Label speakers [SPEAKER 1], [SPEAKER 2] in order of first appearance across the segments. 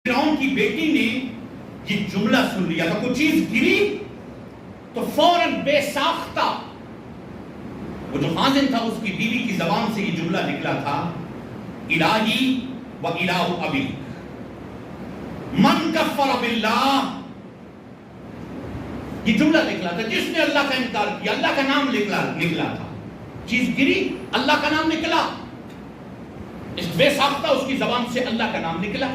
[SPEAKER 1] فرعون کی بیٹی نے یہ جملہ سن لیا تھا، کوئی چیز گری تو فوراً بے ساختہ وہ جو خازن تھا اس کی بیوی کی زبان سے یہ جملہ نکلا تھا، الہی و الہ ابی من کفر باللہ. یہ جملہ نکلا تھا جس نے اللہ کا انکار کیا، اللہ کا نام نکلا تھا. چیز گری، اللہ کا نام نکلا، اس بے ساختہ اس کی زبان سے اللہ کا نام نکلا.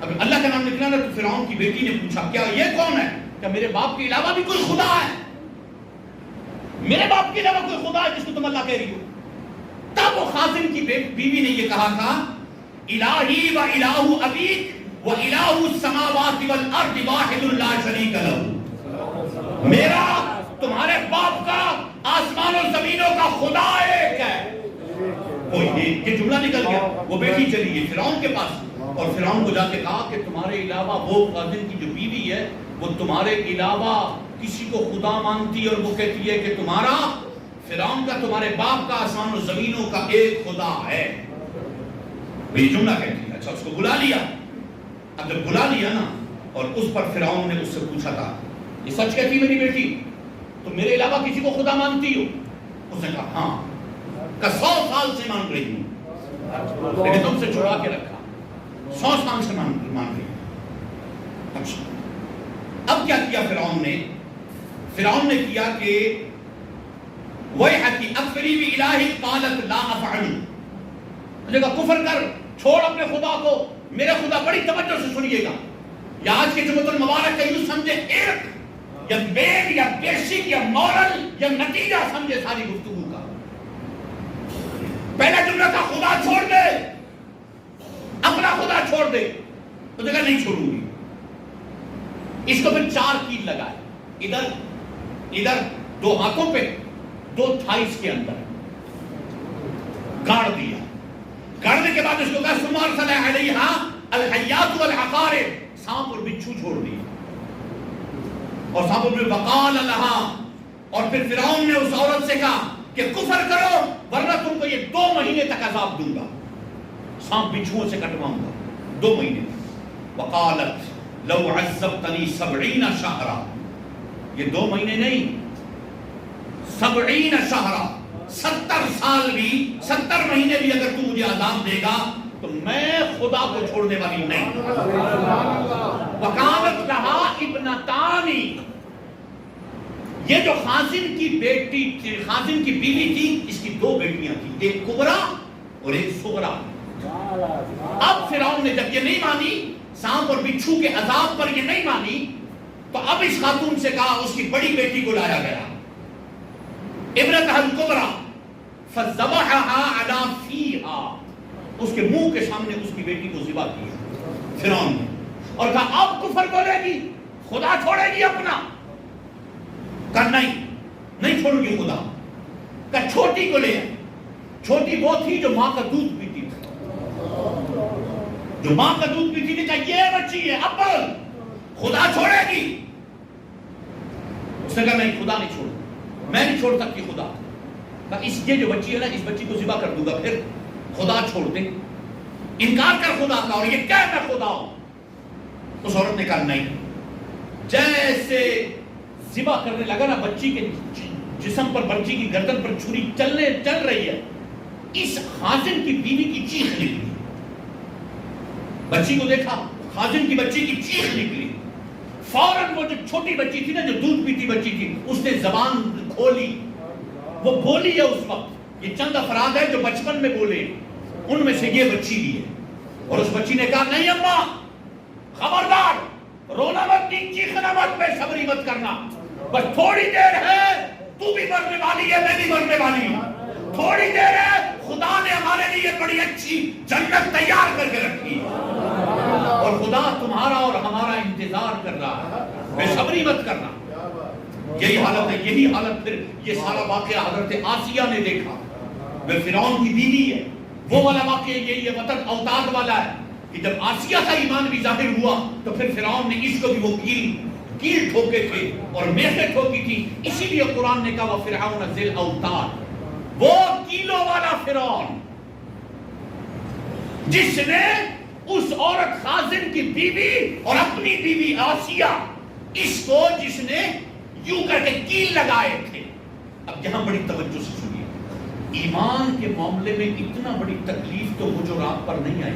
[SPEAKER 1] اب اللہ کا نام نکلا نا تو فرعون کی بیٹی نے پوچھا کیا یہ کون ہے؟ کیا میرے باپ کے علاوہ بھی کوئی خدا ہے؟ میرے باپ کے علاوہ کوئی خدا ہے جس کو تم اللہ کہہ رہی ہو؟ تب وہ خازن کی بیوی نے یہ کہا تھا، الہی و الہ ابیک و الہ السماوات والارض واحد لا شریک لہ. میرا تمہارے باپ کا آسمان و زمینوں کا خدا ایک ہے. یہ جملہ نکل گیا. وہ بیٹی چلی گئی فرعون کے پاس اور فرعون کو جا کے کہا کہ تمہارے علاوہ وہ خازن کی جو بیوی ہے وہ تمہارے علاوہ کسی کو خدا مانتی اور وہ کہتی ہے کہ تمہارا فرعون کا تمہارے باپ کا آسمان و زمینوں کا ایک خدا ہے. یہ جملہ کہتی ہے. اچھا اس کو بلا لیا. اب جب بلا لیا نا اور اس پر فرعون نے اس سے پوچھا تھا یہ سچ کہتی میری بیٹی تو میرے علاوہ کسی کو خدا مانتی ہو؟ اس نے کہا ہاں. کہ 100 سال سے مان رہی ہوں، میں نے تم سے چھڑا کے رکھا، 100 سال سے مان رہی ہوں. اچھا اب کیا کیا فرعون نے؟ فرعون نے کیا کہ وَيْحَكِ أَكْفِرِي بِإِلَٰهِ قَالَتْ لَا أَفْعَلُ. کہا کفر کر، چھوڑ اپنے خدا کو، میرے خدا بڑی توجہ سے سنیے گا. یا آج کے جمعۃ المبارک کا یوں سمجھے ایک یا بیگ یا بیسک یا مورل یا نتیجہ سمجھے ساری گفتگو کا. پہلا جملہ تھا خدا چھوڑ دے، اپنا خدا چھوڑ دے. تو جگہ نہیں چھوڑوں گی. اس کو پھر 4 کیل لگائے، ادھر 2 ہاتھوں پہ 2 تھائیس کے اندر گاڑ دیا. گاڑنے کے بعد اس کو کہا ثم ارسل علیہا الحیات والعقارب، سانپ اور بچھو چھوڑ دیا. اور سانپ نے وقال لہا، اور پھر فرعون نے اس عورت سے کہا کہ کفر کرو ورنہ تم کو یہ 2 مہینے تک عذاب دوں گا، سانپ بچھوؤں سے کٹواؤں گا 2 مہینے. وقالت لو عذبتنی 70 شہرا، یہ 2 مہینے نہیں 70 شہرا، 70 سال بھی 70 مہینے بھی اگر تو مجھے عذاب دے گا تو میں خدا کو چھوڑنے والی نہیں. وقالت لہا ابنتانی، یہ جو خازن کی بیٹی تھی، خازن کی بیوی تھی، اس کی 2 بیٹیاں تھیں، ایک کبرا اور ایک صغرا. اب فرعون نے جب یہ نہیں مانی، سانپ اور بچھو کے عذاب پر یہ نہیں مانی، تو اب اس خاتون سے کہا، اس کی بڑی بیٹی کو لایا گیا، ابنتہا الکبرا، فذبحہا علی فیہا، اس کے منہ کے سامنے اس کی بیٹی کو ذبح کیا فرعون نے، اور کہا اب کفر بولے گی، خدا چھوڑے گی اپنا؟ کہا نہیں چھوڑوں گی خدا. کہا چھوٹی کو لے آئے. چھوٹی وہ تھی جو ماں کا دودھ پیتی تھی، جو ماں کا دودھ پیتی تھی. کہا یہ بچی ہے، اب خدا چھوڑے گی؟ اس نے کہا نہیں، خدا نہیں چھوڑ، میں نہیں چھوڑ سکتی خدا. کہا یہ جو بچی ہے نا، اس بچی کو ذبح کر دوں گا، پھر خدا چھوڑ دے، انکار کر خدا کا، اور یہ کہہ میں خدا ہوں. اس عورت نے کہا نہیں. جیسے ذبح کرنے لگا نا، بچی کے جسم پر، بچی کی گردن پر چھری چل رہی ہے، اس خازن کی بیوی کی چیخ نکلی. بچی کو دیکھا، خازن کی بچی کی چیخ نکلی. فوراً وہ جو چھوٹی بچی تھی نا، جو دودھ پیتی بچی تھی، اس نے زبان کھولی. وہ بولی ہے اس وقت. یہ چند افراد ہیں جو بچپن میں بولے، ان میں سے یہ بچی بھی ہے. اور اس بچی نے کہا نہیں اماں، خبردار، رونا مت، چیخنا مت، بے صبری مت کرنا، بس تھوڑی دیر ہے، تو بھی مرنے والی ہے، میں بھی مرنے والی ہوں. تھوڑی دیر ہے، خدا نے ہمارے لیے بڑی اچھی جنت تیار کر کے رکھی ہے، اور خدا تمہارا اور ہمارا انتظار کر رہا ہے، بے صبری مت کرنا. یہی حالت ہے. یہی حالت پھر یہ سارا واقعہ حضرت آسیہ نے دیکھا. وہ فرعون کی بیوی ہے. وہ والا واقعہ یہی ہے، وطن اوتاد والا ہے، کہ جب آسیہ کا ایمان بھی ظاہر ہوا تو پھر فرعون نے اس کو بھی وہ کیل ٹھوکے تھے اور میخیں ٹھوکی تھی. اسی لیے قرآن نے کہا وَفِرْعَوْنَ ذِي الْأَوْتَادِ، وہ کیلوں والا فرعون جس نے اس عورت خازن کی بیوی اور اپنی بیوی آسیہ، اس کو جس نے یوں کر کے کیل لگائے تھے. اب یہاں بڑی توجہ سے سنیے، ایمان کے معاملے میں اتنا بڑی تکلیف تو حجرات پر نہیں آئی.